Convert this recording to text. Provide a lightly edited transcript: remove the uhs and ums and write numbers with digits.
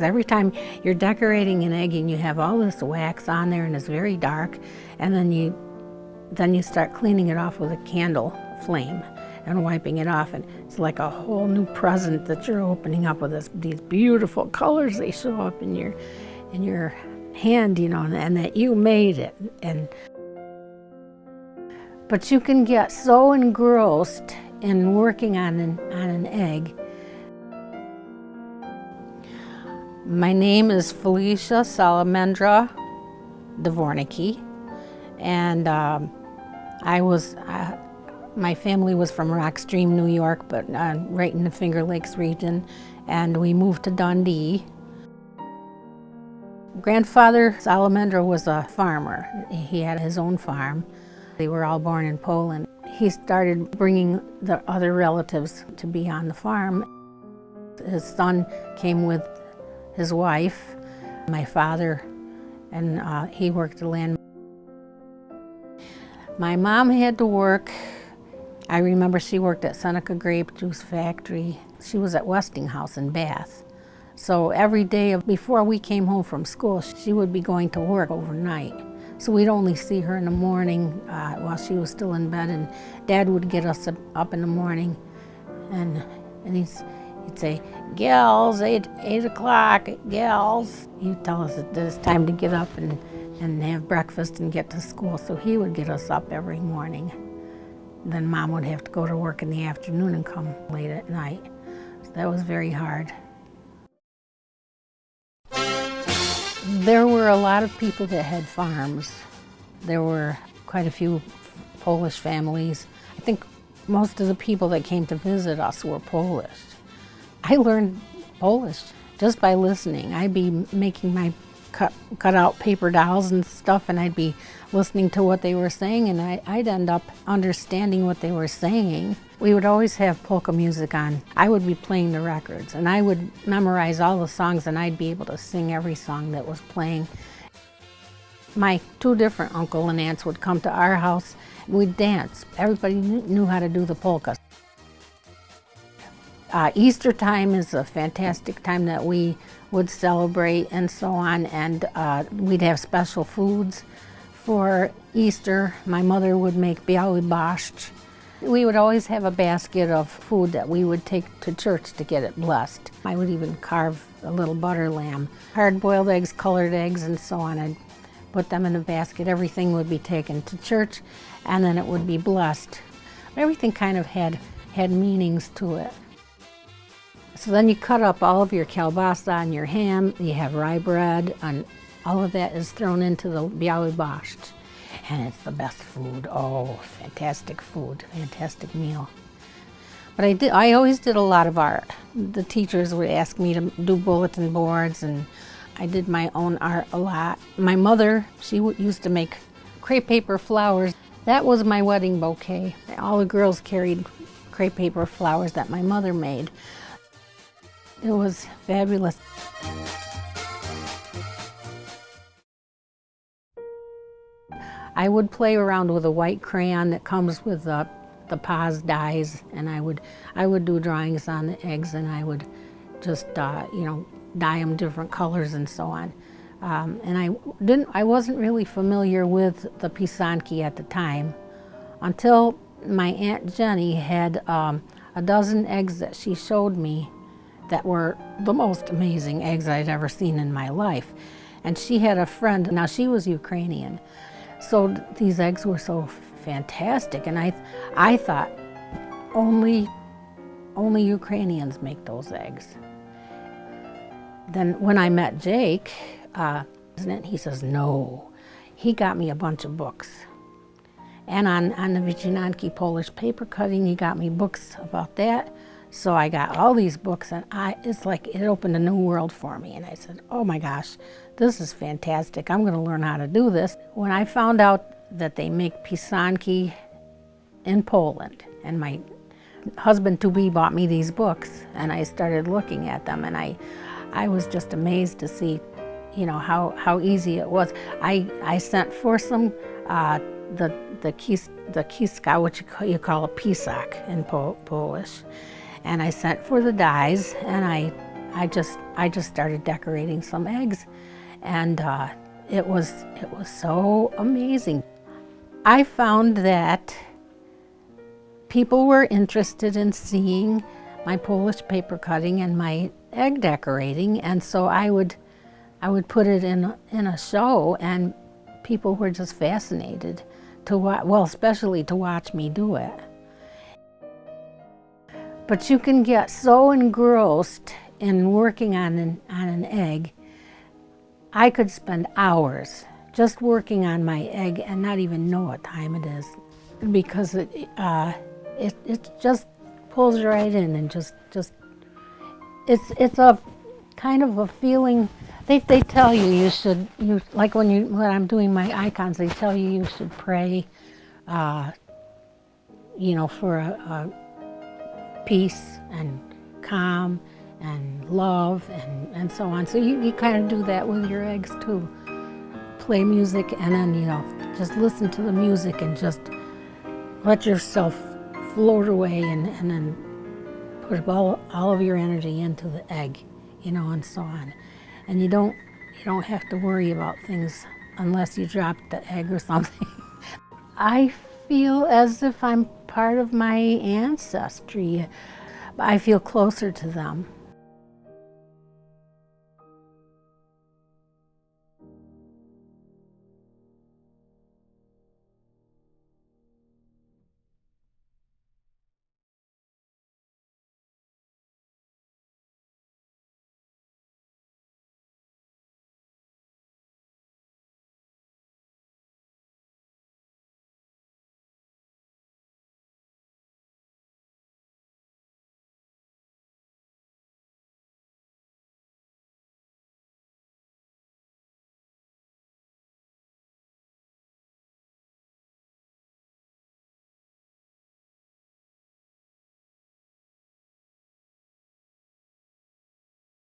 Every time you're decorating an egg and you have all this wax on there and it's very dark, and then you start cleaning it off with a candle flame and wiping it off, and it's like a whole new present that you're opening up with these beautiful colors. They show up in your hand, you know, and that you made it. But you can get so engrossed in working on an egg. My name is Felicia Salamendra Dvnornicky, and my family was from Rock Stream, New York, but right in the Finger Lakes region, and we moved to Dundee. Grandfather Salamendra was a farmer. He had his own farm. They were all born in Poland. He started bringing the other relatives to be on the farm. His son came with his wife, my father, and he worked the land. My mom had to work. I remember she worked at Seneca Grape Juice Factory. She was at Westinghouse in Bath. So every day before we came home from school, she would be going to work overnight. So we'd only see her in the morning while she was still in bed, and Dad would get us up in the morning, and he'd say, "Gals, 8 o'clock, gals." He'd tell us that it's time to get up and have breakfast and get to school. So he would get us up every morning. Then Mom would have to go to work in the afternoon and come late at night. So that was very hard. There were a lot of people that had farms. There were quite a few Polish families. I think most of the people that came to visit us were Polish. I learned Polish just by listening. I'd be making my cut out paper dolls and stuff, and I'd be listening to what they were saying, and I'd end up understanding what they were saying. We would always have polka music on. I would be playing the records, and I would memorize all the songs, and I'd be able to sing every song that was playing. My 2 different uncle and aunts would come to our house. We'd dance. Everybody knew how to do the polka. Easter time is a fantastic time that we would celebrate and so on, and we'd have special foods for Easter. My mother would make biały borscht. We would always have a basket of food that we would take to church to get it blessed. I would even carve a little butter lamb, hard-boiled eggs, colored eggs, and so on. I'd put them in a basket. Everything would be taken to church, and then it would be blessed. Everything kind of had meanings to it. So then you cut up all of your kielbasa and your ham, you have rye bread, and all of that is thrown into the biały borscht. And it's the best food. Oh, fantastic food, fantastic meal. But I always did a lot of art. The teachers would ask me to do bulletin boards, and I did my own art a lot. My mother, she used to make crepe paper flowers. That was my wedding bouquet. All the girls carried crepe paper flowers that my mother made. It was fabulous. I would play around with a white crayon that comes with the Paz dyes, and I would do drawings on the eggs, and I would just dye them different colors and so on. And I wasn't really familiar with the Pisanki at the time until my Aunt Jenny had a dozen eggs that she showed me that were the most amazing eggs I'd ever seen in my life. And she had a friend, now she was Ukrainian, so these eggs were so fantastic, and I thought only Ukrainians make those eggs. Then when I met Jake, he says, no. He got me a bunch of books. And on the Dvnornicky Polish paper cutting, he got me books about that. So I got all these books, and it's like it opened a new world for me. And I said, oh my gosh, this is fantastic. I'm going to learn how to do this. When I found out that they make Pisanki in Poland, and my husband-to-be bought me these books, and I started looking at them, and I was just amazed to see, how easy it was. I sent for some the kiska, which you call a pisak in Polish. And I sent for the dyes, and I just started decorating some eggs, and it was so amazing. I found that people were interested in seeing my Polish paper cutting and my egg decorating, and so I would put it in a show, and people were just fascinated to watch, well, especially to watch me do it. But you can get so engrossed in working on an egg. I could spend hours just working on my egg and not even know what time it is, because it just pulls right in, and just it's a kind of a feeling. They tell you like when I'm doing my icons, they tell you should pray, for a peace and calm and love and so on. So you kind of do that with your eggs too. Play music, and then just listen to the music and just let yourself float away, and then put all of your energy into the egg, and so on. And you don't have to worry about things unless you drop the egg or something. I feel as if I'm part of my ancestry. I feel closer to them.